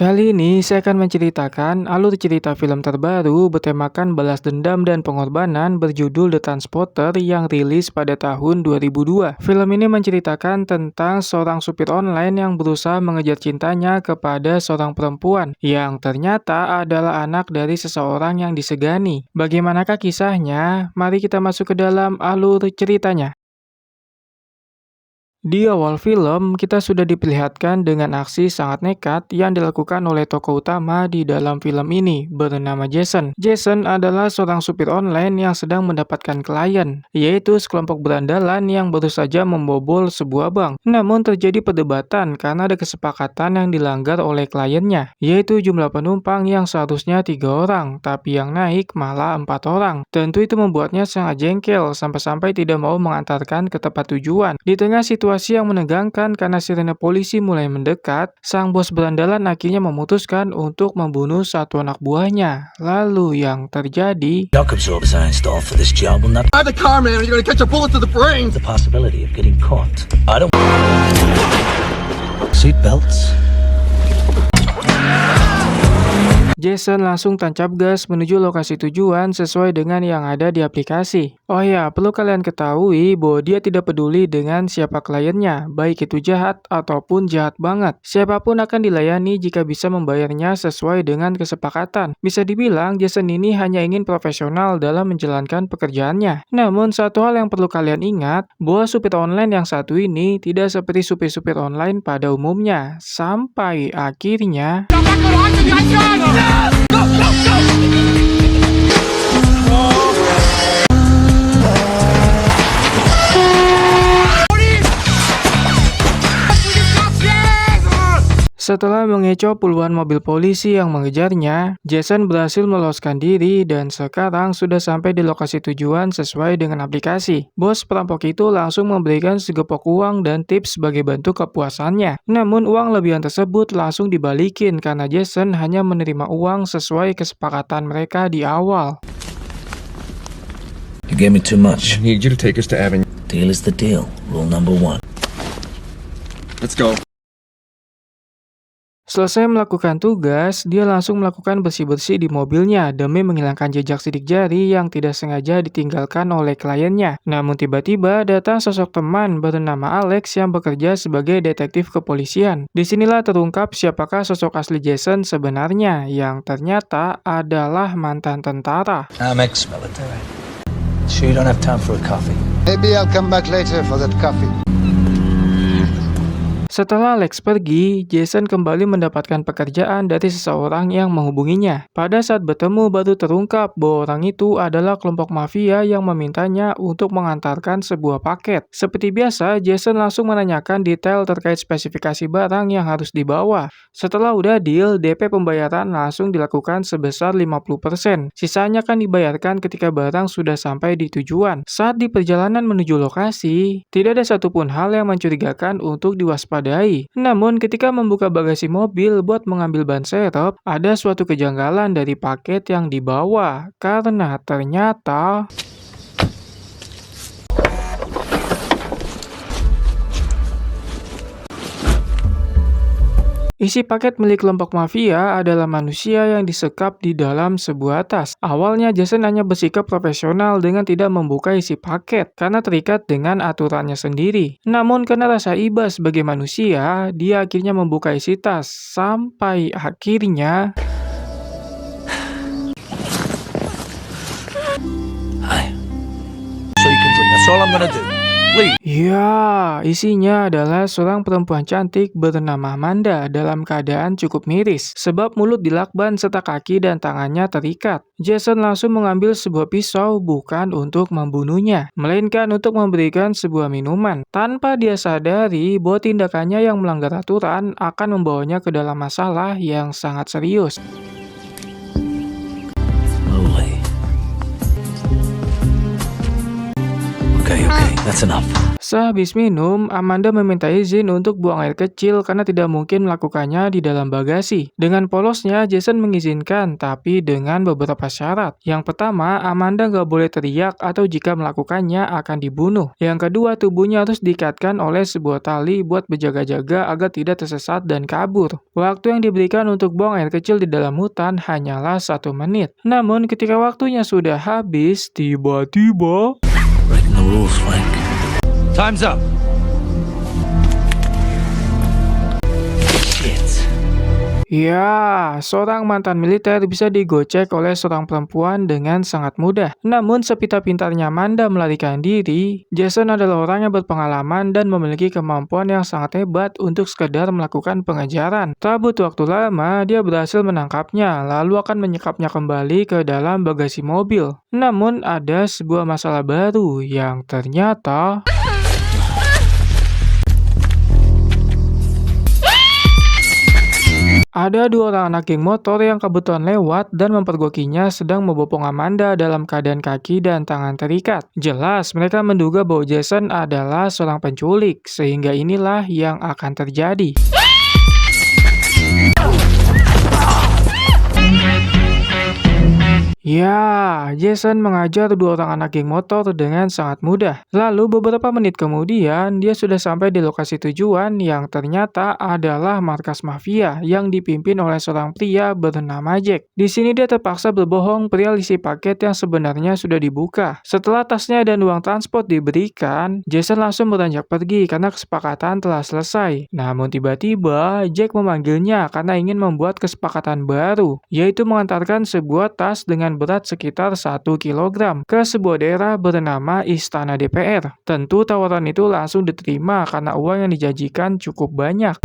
Kali ini saya akan menceritakan alur cerita film terbaru bertemakan balas dendam dan pengorbanan berjudul The Transporter yang rilis pada tahun 2002. Film ini menceritakan tentang seorang supir online yang berusaha mengejar cintanya kepada seorang perempuan yang ternyata adalah anak dari seseorang yang disegani. Bagaimanakah kisahnya? Mari kita masuk ke dalam alur ceritanya. Di awal film, kita sudah diperlihatkan dengan aksi sangat nekat yang dilakukan oleh tokoh utama di dalam film ini, bernama Jason. Jason adalah seorang supir online yang sedang mendapatkan klien, yaitu sekelompok berandalan yang baru saja membobol sebuah bank. Namun terjadi perdebatan karena ada kesepakatan yang dilanggar oleh kliennya, yaitu jumlah penumpang yang seharusnya 3 orang, tapi yang naik malah 4 orang. Tentu itu membuatnya sangat jengkel, sampai-sampai tidak mau mengantarkan ke tempat tujuan. Di tengah situasi yang menegangkan karena sirene polisi mulai mendekat, sang bos berandalan akhirnya memutuskan untuk membunuh satu anak buahnya. Lalu yang terjadi... Shock absorbers I installed for this job will not Drive the car, man, or you're gonna catch a bullet to the brain! the possibility of getting caught. I don't... Seat belts? Jason langsung tancap gas menuju lokasi tujuan sesuai dengan yang ada di aplikasi. Oh ya, perlu kalian ketahui bahwa dia tidak peduli dengan siapa kliennya, baik itu jahat ataupun jahat banget. Siapapun akan dilayani jika bisa membayarnya sesuai dengan kesepakatan. Bisa dibilang Jason ini hanya ingin profesional dalam menjalankan pekerjaannya. Namun satu hal yang perlu kalian ingat, bahwa supir online yang satu ini tidak seperti supir-supir online pada umumnya. Sampai akhirnya... Setelah mengecoh puluhan mobil polisi yang mengejarnya, Jason berhasil meloloskan diri dan sekarang sudah sampai di lokasi tujuan sesuai dengan aplikasi. Bos perampok itu langsung memberikan segepok uang dan tips sebagai bentuk kepuasannya. Namun uang lebihan tersebut langsung dibalikin karena Jason hanya menerima uang sesuai kesepakatan mereka di awal. You gave me too much. I need you to take us to Avenue. Deal is the deal. Rule number 1. Let's go. Selesai melakukan tugas, dia langsung melakukan bersih-bersih di mobilnya demi menghilangkan jejak sidik jari yang tidak sengaja ditinggalkan oleh kliennya. Namun tiba-tiba datang sosok teman bernama Alex yang bekerja sebagai detektif kepolisian. Disinilah terungkap siapakah sosok asli Jason sebenarnya, yang ternyata adalah mantan tentara. I'm ex-military. Sure you don't have time for a coffee? Maybe I'll come back later for that coffee. Setelah Alex pergi, Jason kembali mendapatkan pekerjaan dari seseorang yang menghubunginya. Pada saat bertemu baru terungkap bahwa orang itu adalah kelompok mafia yang memintanya untuk mengantarkan sebuah paket. Seperti biasa, Jason langsung menanyakan detail terkait spesifikasi barang yang harus dibawa. Setelah udah deal, DP pembayaran langsung dilakukan sebesar 50%. Sisanya akan dibayarkan ketika barang sudah sampai di tujuan. Saat di perjalanan menuju lokasi, tidak ada satupun hal yang mencurigakan untuk diwaspadai. Namun ketika membuka bagasi mobil buat mengambil ban serep, ada suatu kejanggalan dari paket yang dibawa karena ternyata isi paket milik kelompok mafia adalah manusia yang disekap di dalam sebuah tas. Awalnya Jason hanya bersikap profesional dengan tidak membuka isi paket karena terikat dengan aturannya sendiri. Namun karena rasa iba sebagai manusia, dia akhirnya membuka isi tas. Sampai akhirnya... Hi. So you can drink. That's all I'm gonna do. Leave. Ya, isinya adalah seorang perempuan cantik bernama Amanda dalam keadaan cukup miris, sebab mulut dilakban serta kaki dan tangannya terikat. Jason langsung mengambil sebuah pisau bukan untuk membunuhnya, melainkan untuk memberikan sebuah minuman. Tanpa dia sadari bahwa tindakannya yang melanggar aturan akan membawanya ke dalam masalah yang sangat serius. Slowly. Okay. That's enough. Sehabis minum, Amanda meminta izin untuk buang air kecil karena tidak mungkin melakukannya di dalam bagasi. Dengan polosnya, Jason mengizinkan, tapi dengan beberapa syarat. Yang pertama, Amanda nggak boleh teriak atau jika melakukannya akan dibunuh. Yang kedua, tubuhnya harus diikatkan oleh sebuah tali buat berjaga-jaga agar tidak tersesat dan kabur. Waktu yang diberikan untuk buang air kecil di dalam hutan hanyalah 1 menit. Namun, ketika waktunya sudah habis, tiba-tiba... Breaking the rules, Frank. Time's up. Shit. Ya, seorang mantan militer bisa digocek oleh seorang perempuan dengan sangat mudah. Namun sepintar-pintarnya Amanda melarikan diri, Jason adalah orang yang berpengalaman dan memiliki kemampuan yang sangat hebat untuk sekedar melakukan pengejaran. Tak butuh waktu lama, dia berhasil menangkapnya, lalu akan menyekapnya kembali ke dalam bagasi mobil. Namun ada sebuah masalah baru yang ternyata... Ada 2 orang anak geng motor yang kebetulan lewat dan mempergokinya sedang membopong Amanda dalam keadaan kaki dan tangan terikat. Jelas mereka menduga bahwa Jason adalah seorang penculik, sehingga inilah yang akan terjadi. Ya, Jason mengajar 2 orang anak geng motor dengan sangat mudah. Lalu beberapa menit kemudian, dia sudah sampai di lokasi tujuan yang ternyata adalah markas mafia yang dipimpin oleh seorang pria bernama Jack. Di sini dia terpaksa berbohong perihal isi paket yang sebenarnya sudah dibuka. Setelah tasnya dan uang transport diberikan, Jason langsung beranjak pergi karena kesepakatan telah selesai. Namun tiba-tiba, Jack memanggilnya karena ingin membuat kesepakatan baru, yaitu mengantarkan sebuah tas dengan berat sekitar 1 kg ke sebuah daerah bernama Istana DPR. Tentu tawaran itu langsung diterima karena uang yang dijanjikan cukup banyak.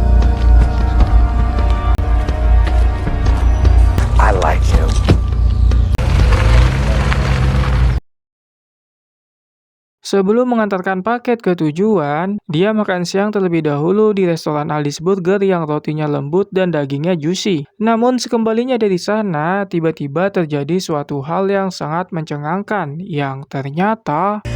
I like him. Sebelum mengantarkan paket ke tujuan, dia makan siang terlebih dahulu di restoran Alice Burger yang rotinya lembut dan dagingnya juicy. Namun sekembalinya dari sana, tiba-tiba terjadi suatu hal yang sangat mencengangkan, yang ternyata...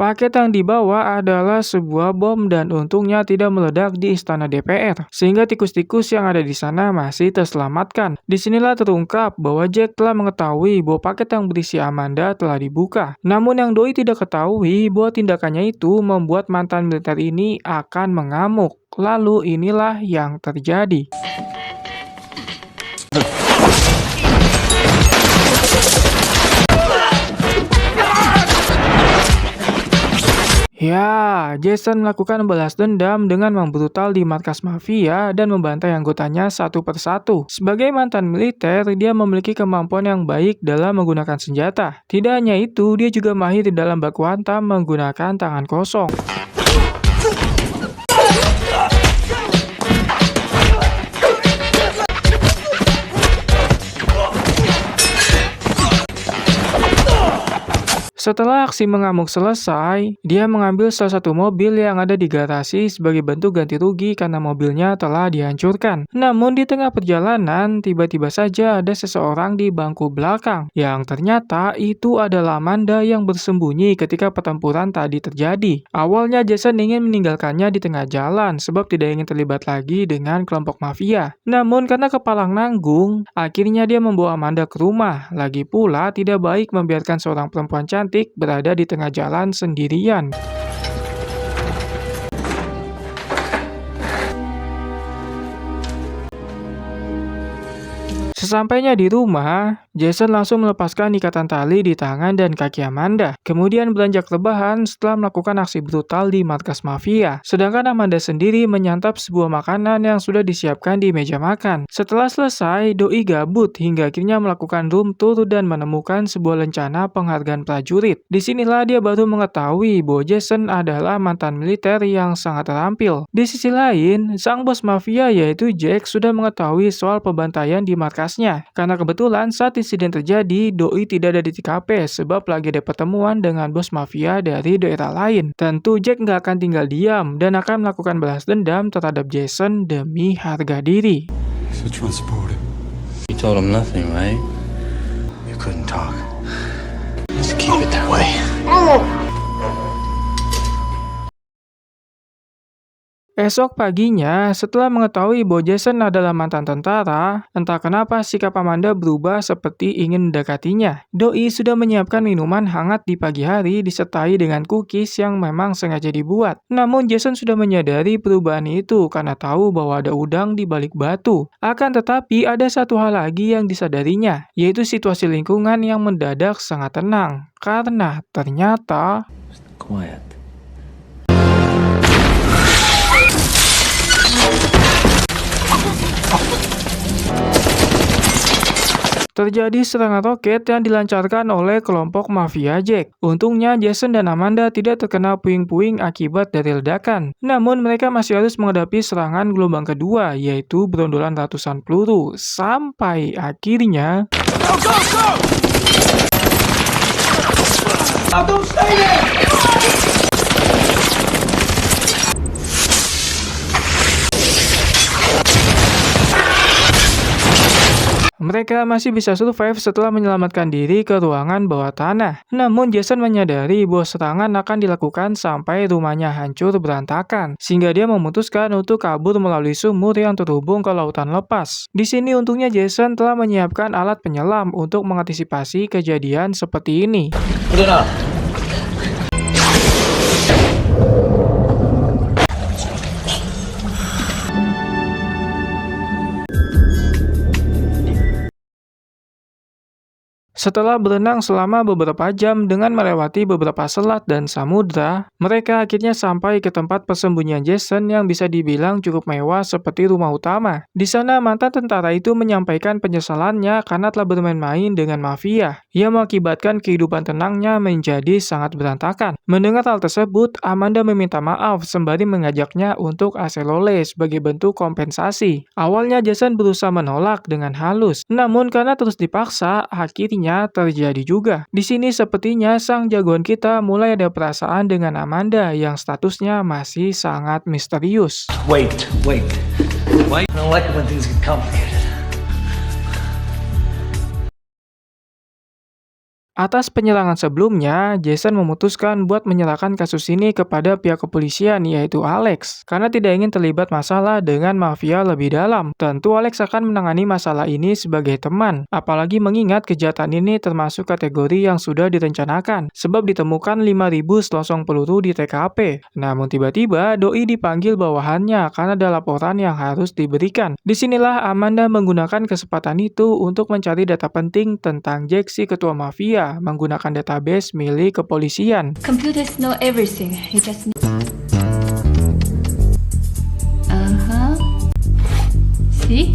Paket yang dibawa adalah sebuah bom dan untungnya tidak meledak di istana DPR, sehingga tikus-tikus yang ada di sana masih terselamatkan. Disinilah terungkap bahwa Jack telah mengetahui bahwa paket yang berisi Amanda telah dibuka. Namun yang doi tidak ketahui bahwa tindakannya itu membuat mantan militer ini akan mengamuk. Lalu inilah yang terjadi. Ya, Jason melakukan balas dendam dengan membrutal di markas mafia dan membantai anggotanya satu persatu. Sebagai mantan militer, dia memiliki kemampuan yang baik dalam menggunakan senjata. Tidak hanya itu, dia juga mahir di dalam baku hantam menggunakan tangan kosong. Setelah aksi mengamuk selesai, dia mengambil salah satu mobil yang ada di garasi sebagai bentuk ganti rugi karena mobilnya telah dihancurkan. Namun di tengah perjalanan, tiba-tiba saja ada seseorang di bangku belakang, yang ternyata itu adalah Amanda yang bersembunyi ketika pertempuran tadi terjadi. Awalnya Jason ingin meninggalkannya di tengah jalan sebab tidak ingin terlibat lagi dengan kelompok mafia. Namun karena kepalang nanggung, akhirnya dia membawa Amanda ke rumah. Lagi pula tidak baik membiarkan seorang perempuan cantik berada di tengah jalan sendirian. Sesampainya di rumah, Jason langsung melepaskan ikatan tali di tangan dan kaki Amanda. Kemudian beranjak rebahan setelah melakukan aksi brutal di markas mafia. Sedangkan Amanda sendiri menyantap sebuah makanan yang sudah disiapkan di meja makan. Setelah selesai, doi gabut hingga akhirnya melakukan room tour dan menemukan sebuah lencana penghargaan prajurit. Disinilah dia baru mengetahui bahwa Jason adalah mantan militer yang sangat terampil. Di sisi lain, sang bos mafia yaitu Jack sudah mengetahui soal pembantaian di markas. Karena kebetulan saat insiden terjadi, Doi tidak ada di TKP sebab lagi ada pertemuan dengan bos mafia dari daerah lain. Tentu Jack nggak akan tinggal diam dan akan melakukan balas dendam terhadap Jason demi harga diri. So transported. You told him nothing, right? You couldn't talk. Just keep it that way. Esok paginya, setelah mengetahui bahwa Jason adalah mantan tentara, entah kenapa sikap Amanda berubah seperti ingin mendekatinya. Doi sudah menyiapkan minuman hangat di pagi hari disertai dengan cookies yang memang sengaja dibuat. Namun Jason sudah menyadari perubahan itu karena tahu bahwa ada udang di balik batu. Akan tetapi ada satu hal lagi yang disadarinya, yaitu situasi lingkungan yang mendadak sangat tenang. Karena ternyata Quiet. terjadi serangan roket yang dilancarkan oleh kelompok mafia Jack. Untungnya Jason dan Amanda tidak terkena puing-puing akibat dari ledakan. Namun mereka masih harus menghadapi serangan gelombang kedua, yaitu berundulan ratusan peluru. Sampai akhirnya mereka masih bisa survive setelah menyelamatkan diri ke ruangan bawah tanah. Namun Jason menyadari bahwa serangan akan dilakukan sampai rumahnya hancur berantakan, sehingga dia memutuskan untuk kabur melalui sumur yang terhubung ke lautan lepas. Di sini untungnya Jason telah menyiapkan alat penyelam untuk mengantisipasi kejadian seperti ini. Udah. Setelah berenang selama beberapa jam dengan melewati beberapa selat dan samudra, mereka akhirnya sampai ke tempat persembunyian Jason yang bisa dibilang cukup mewah seperti rumah utama. Di sana mantan tentara itu menyampaikan penyesalannya karena telah bermain-main dengan mafia, yang mengakibatkan kehidupan tenangnya menjadi sangat berantakan. Mendengar hal tersebut, Amanda meminta maaf sembari mengajaknya untuk aselole sebagai bentuk kompensasi. Awalnya Jason berusaha menolak dengan halus, namun karena terus dipaksa, akhirnya terjadi juga. Di sini sepertinya sang jagoan kita mulai ada perasaan dengan Amanda yang statusnya masih sangat misterius. Wait. Why? I don't like it when things get complicated. Atas penyerangan sebelumnya, Jason memutuskan buat menyerahkan kasus ini kepada pihak kepolisian yaitu Alex, karena tidak ingin terlibat masalah dengan mafia lebih dalam. Tentu Alex akan menangani masalah ini sebagai teman, apalagi mengingat kejahatan ini termasuk kategori yang sudah direncanakan, sebab ditemukan 5.000 selongsong peluru di TKP. Namun tiba-tiba Doi dipanggil bawahannya karena ada laporan yang harus diberikan. Disinilah Amanda menggunakan kesempatan itu untuk mencari data penting tentang Jack si ketua mafia, menggunakan database milik kepolisian. Computers know everything. You just See?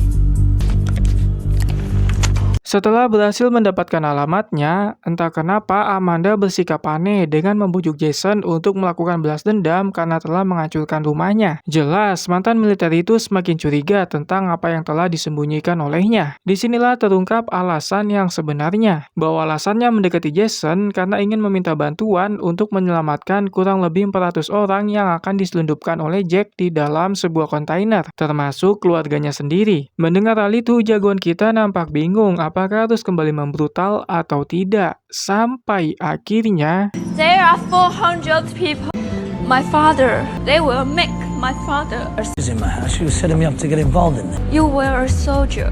Setelah berhasil mendapatkan alamatnya, entah kenapa Amanda bersikap aneh dengan membujuk Jason untuk melakukan balas dendam karena telah menghancurkan rumahnya. Jelas, mantan militer itu semakin curiga tentang apa yang telah disembunyikan olehnya. Disinilah terungkap alasan yang sebenarnya, bahwa alasannya mendekati Jason karena ingin meminta bantuan untuk menyelamatkan kurang lebih 400 orang yang akan diselundupkan oleh Jack di dalam sebuah kontainer, termasuk keluarganya sendiri. Mendengar hal itu, jagoan kita nampak bingung apakah harus kembali membrutal atau tidak. Sampai akhirnya There are 400 people. My father. They will make my father a... She's in my house. She was setting me up to get involved in it. You were a soldier.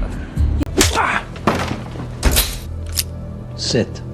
Sit.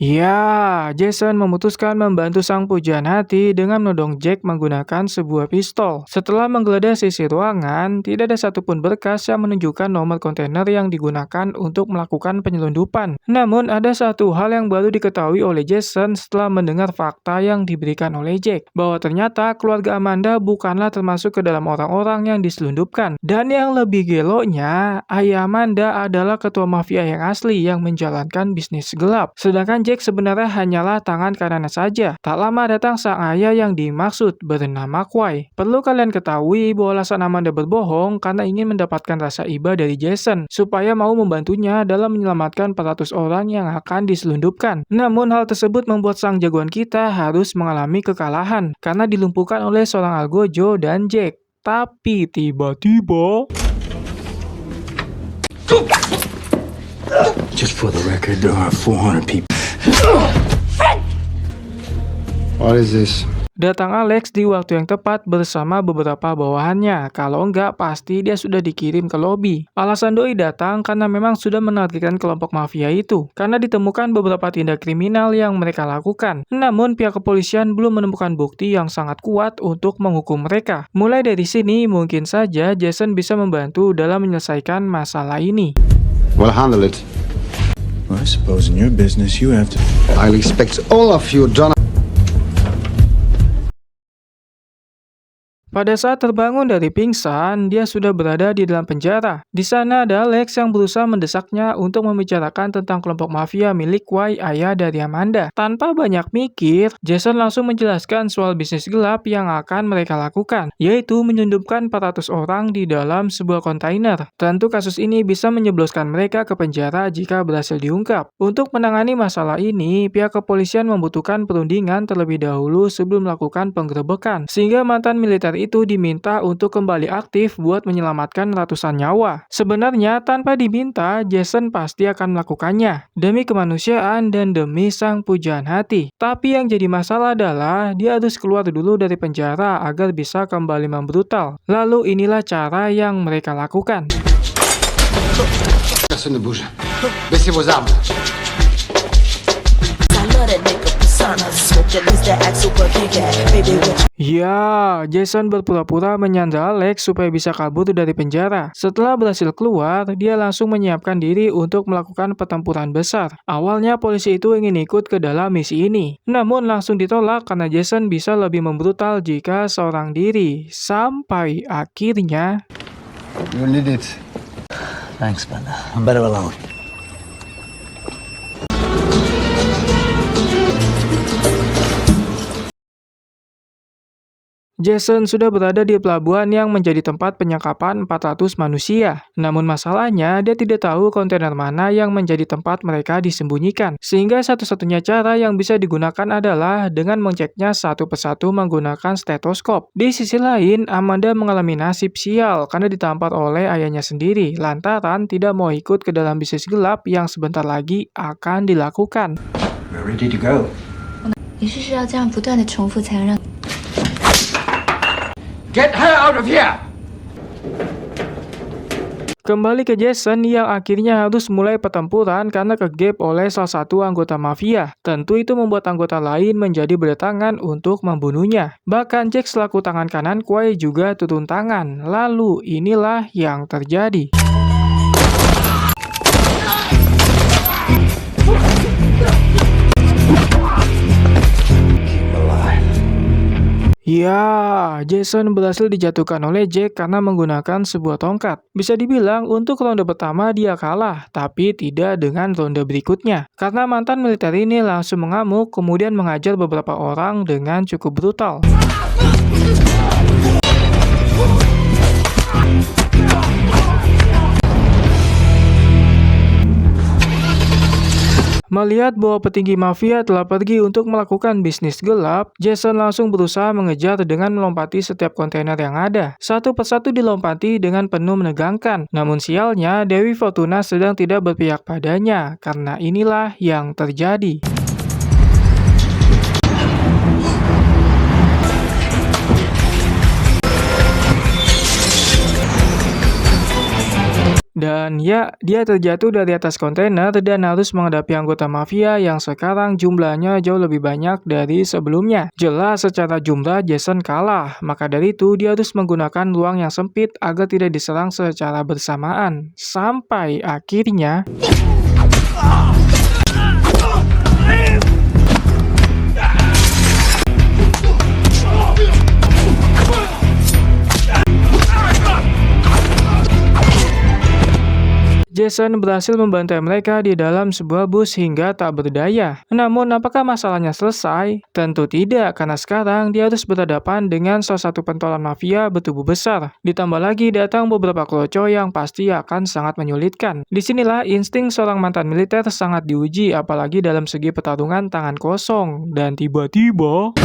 ya, Jason memutuskan membantu sang pujaan hati dengan menodong Jack menggunakan sebuah pistol. Setelah menggeledah sisi ruangan, tidak ada satupun berkas yang menunjukkan nomor kontainer yang digunakan untuk melakukan penyelundupan. Namun, ada satu hal yang baru diketahui oleh Jason setelah mendengar fakta yang diberikan oleh Jack, bahwa ternyata keluarga Amanda bukanlah termasuk ke dalam orang-orang yang diselundupkan. Dan yang lebih geloknya, ayah Amanda adalah ketua mafia yang asli yang menjalankan bisnis gelap. Sedangkan Jack sebenarnya hanyalah tangan kanannya saja. Tak lama datang sang ayah yang dimaksud bernama Kwai. Perlu kalian ketahui bahwa alasan Amanda berbohong karena ingin mendapatkan rasa iba dari Jason, supaya mau membantunya dalam menyelamatkan 400 orang yang akan diselundupkan. Namun hal tersebut membuat sang jagoan kita harus mengalami kekalahan karena dilumpuhkan oleh seorang algojo dan Jack. Tapi tiba-tiba Just for the record, there are 400 people. What is this? datang Alex di waktu yang tepat bersama beberapa bawahannya. Kalau enggak, pasti dia sudah dikirim ke lobi. Alasan Doi datang karena memang sudah menargetkan kelompok mafia itu, karena ditemukan beberapa tindak kriminal yang mereka lakukan. Namun pihak kepolisian belum menemukan bukti yang sangat kuat untuk menghukum mereka. Mulai dari sini, mungkin saja Jason bisa membantu dalam menyelesaikan masalah ini. We'll handle it. Well, I suppose in your business you have to. I'll expect all of you, John. Pada saat terbangun dari pingsan, dia sudah berada di dalam penjara. Di sana ada Alex yang berusaha mendesaknya untuk membicarakan tentang kelompok mafia milik Kwai, ayah dari Amanda. Tanpa banyak mikir, Jason langsung menjelaskan soal bisnis gelap yang akan mereka lakukan, yaitu menyelundupkan 400 orang di dalam sebuah kontainer. Tentu kasus ini bisa menyebloskan mereka ke penjara jika berhasil diungkap. Untuk menangani masalah ini, pihak kepolisian membutuhkan perundingan terlebih dahulu sebelum melakukan penggerebekan, sehingga mantan militer itu diminta untuk kembali aktif buat menyelamatkan ratusan nyawa. Sebenarnya tanpa diminta, Jason pasti akan melakukannya demi kemanusiaan dan demi sang pujaan hati. Tapi yang jadi masalah adalah dia harus keluar dulu dari penjara agar bisa kembali membrutal. Lalu inilah cara yang mereka lakukan. Personne ne bouge. Baissez vos armes. Ya, Jason berpura-pura menyandra Alex supaya bisa kabur dari penjara. Setelah berhasil keluar, dia langsung menyiapkan diri untuk melakukan pertempuran besar. Awalnya polisi itu ingin ikut ke dalam misi ini, namun langsung ditolak karena Jason bisa lebih membrutal jika seorang diri. Sampai akhirnya You need it. Thanks, but I'm better alone. Jason sudah berada di pelabuhan yang menjadi tempat penyekapan 400 manusia. Namun masalahnya, dia tidak tahu kontainer mana yang menjadi tempat mereka disembunyikan. Sehingga satu-satunya cara yang bisa digunakan adalah dengan mengeceknya satu persatu menggunakan stetoskop. Di sisi lain, Amanda mengalami nasib sial karena ditampar oleh ayahnya sendiri, lantaran tidak mau ikut ke dalam bisnis gelap yang sebentar lagi akan dilakukan. We're ready to go. 你是需要这样不断的重复才能让 Get her out of here! Kembali ke Jason yang akhirnya harus mulai pertempuran karena kegap oleh salah satu anggota mafia. Tentu itu membuat anggota lain menjadi berdatangan untuk membunuhnya. Bahkan Jack selaku tangan kanan Kwai juga turun tangan. Lalu inilah yang terjadi. Ya, Jason berhasil dijatuhkan oleh Jack karena menggunakan sebuah tongkat. Bisa dibilang untuk ronde pertama dia kalah, tapi tidak dengan ronde berikutnya. Karena mantan militer ini langsung mengamuk, kemudian mengajar beberapa orang dengan cukup brutal. Melihat bahwa petinggi mafia telah pergi untuk melakukan bisnis gelap, Jason langsung berusaha mengejar dengan melompati setiap kontainer yang ada. Satu persatu dilompati dengan penuh menegangkan. Namun sialnya, Dewi Fortuna sedang tidak berpihak padanya, karena inilah yang terjadi. Dan ya, dia terjatuh dari atas kontainer dan harus menghadapi anggota mafia yang sekarang jumlahnya jauh lebih banyak dari sebelumnya. Jelas secara jumlah Jason kalah, maka dari itu dia harus menggunakan ruang yang sempit agar tidak diserang secara bersamaan. Sampai akhirnya Jason berhasil membantai mereka di dalam sebuah bus hingga tak berdaya. Namun apakah masalahnya selesai? Tentu tidak, karena sekarang dia harus berhadapan dengan salah satu pentolan mafia bertubuh besar. Ditambah lagi datang beberapa kroco yang pasti akan sangat menyulitkan. Disinilah insting seorang mantan militer sangat diuji, apalagi dalam segi pertarungan tangan kosong. Dan tiba-tiba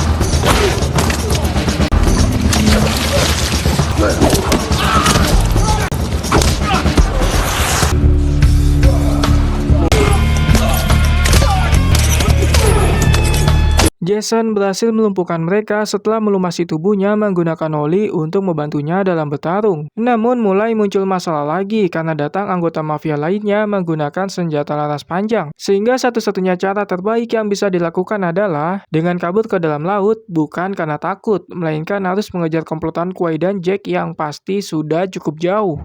Jason berhasil melumpuhkan mereka setelah melumasi tubuhnya menggunakan oli untuk membantunya dalam bertarung. Namun mulai muncul masalah lagi karena datang anggota mafia lainnya menggunakan senjata laras panjang. Sehingga satu-satunya cara terbaik yang bisa dilakukan adalah dengan kabur ke dalam laut, bukan karena takut, melainkan harus mengejar komplotan Kwai dan Jack yang pasti sudah cukup jauh.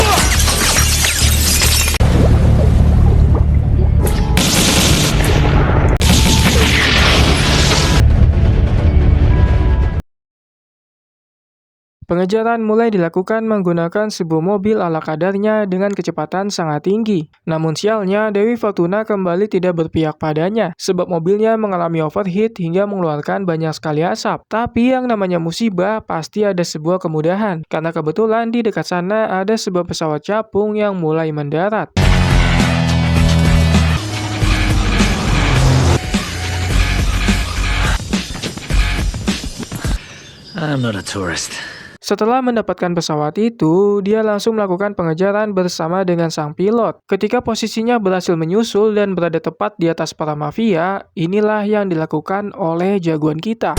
Pengejaran mulai dilakukan menggunakan sebuah mobil ala kadarnya dengan kecepatan sangat tinggi. Namun sialnya, Dewi Fortuna kembali tidak berpihak padanya, sebab mobilnya mengalami overheat hingga mengeluarkan banyak sekali asap. Tapi yang namanya musibah pasti ada sebuah kemudahan, karena kebetulan di dekat sana ada sebuah pesawat capung yang mulai mendarat. I'm not a tourist. Setelah mendapatkan pesawat itu, dia langsung melakukan pengejaran bersama dengan sang pilot. Ketika posisinya berhasil menyusul dan berada tepat di atas para mafia, inilah yang dilakukan oleh jagoan kita.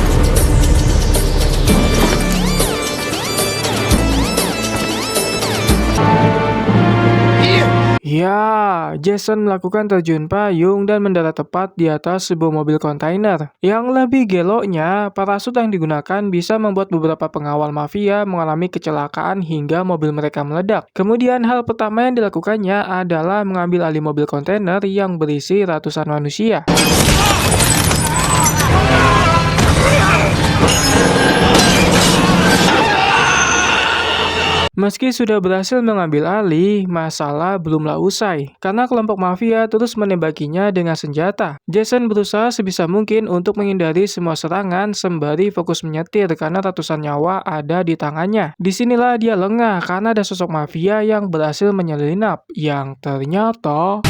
Ya, Jason melakukan terjun payung dan mendarat tepat di atas sebuah mobil kontainer. Yang lebih geloknya, parasut yang digunakan bisa membuat beberapa pengawal mafia mengalami kecelakaan hingga mobil mereka meledak. Kemudian hal pertama yang dilakukannya adalah mengambil alih mobil kontainer yang berisi ratusan manusia. Meski sudah berhasil mengambil alih, masalah belumlah usai, karena kelompok mafia terus menembakinya dengan senjata. Jason berusaha sebisa mungkin untuk menghindari semua serangan sembari fokus menyetir karena ratusan nyawa ada di tangannya. Disinilah dia lengah karena ada sosok mafia yang berhasil menyelinap, yang ternyata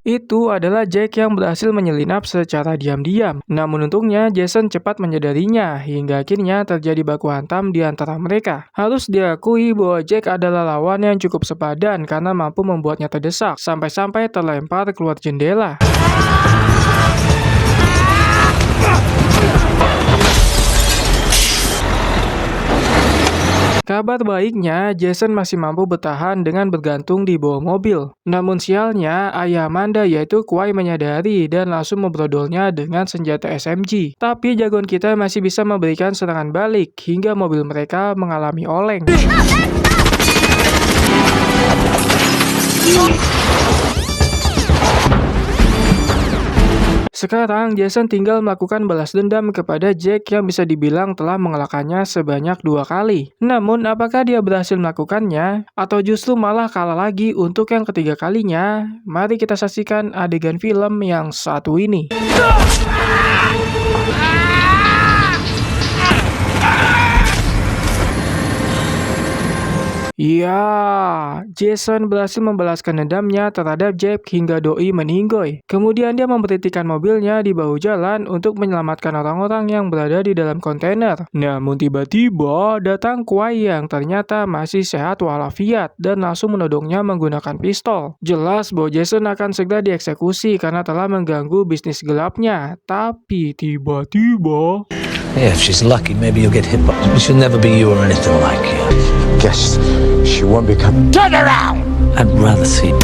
itu adalah Jack yang berhasil menyelinap secara diam-diam. Namun untungnya Jason cepat menyadarinya hingga akhirnya terjadi baku hantam di antara mereka. Harus diakui bahwa Jack adalah lawan yang cukup sepadan karena mampu membuatnya terdesak sampai-sampai terlempar keluar jendela. Kabar baiknya, Jason masih mampu bertahan dengan bergantung di bawah mobil. Namun sialnya, ayah Amanda yaitu Kwai menyadari dan langsung membrodolnya dengan senjata SMG. Tapi jagoan kita masih bisa memberikan serangan balik hingga mobil mereka mengalami oleng. Sekarang Jason tinggal melakukan balas dendam kepada Jack yang bisa dibilang telah mengalahkannya sebanyak 2 kali. Namun apakah dia berhasil melakukannya? Atau justru malah kalah lagi untuk yang ketiga kalinya? Mari kita saksikan adegan film yang satu ini. Ya, Jason berhasil membalaskan dendamnya terhadap Jack hingga doi meninggoy. Kemudian dia memberhentikan mobilnya di bahu jalan untuk menyelamatkan orang-orang yang berada di dalam kontainer. Namun tiba-tiba datang Kwai yang ternyata masih sehat walafiat dan langsung menodongnya menggunakan pistol. Jelas bahwa Jason akan segera dieksekusi karena telah mengganggu bisnis gelapnya. Tapi tiba-tiba... Yeah, if she's lucky, maybe you'll get hit by. She'll never be you or anything like you. Guess she won't become. Turn around! I'd rather see.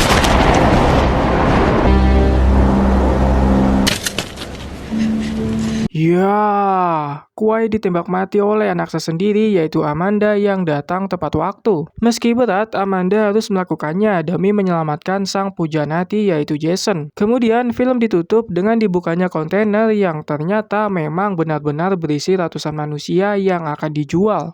Ya, Kwai ditembak mati oleh anak sendiri yaitu Amanda yang datang tepat waktu. Meski berat, Amanda harus melakukannya demi menyelamatkan sang pujanati yaitu Jason. Kemudian film ditutup dengan dibukanya kontainer yang ternyata memang benar-benar berisi ratusan manusia yang akan dijual.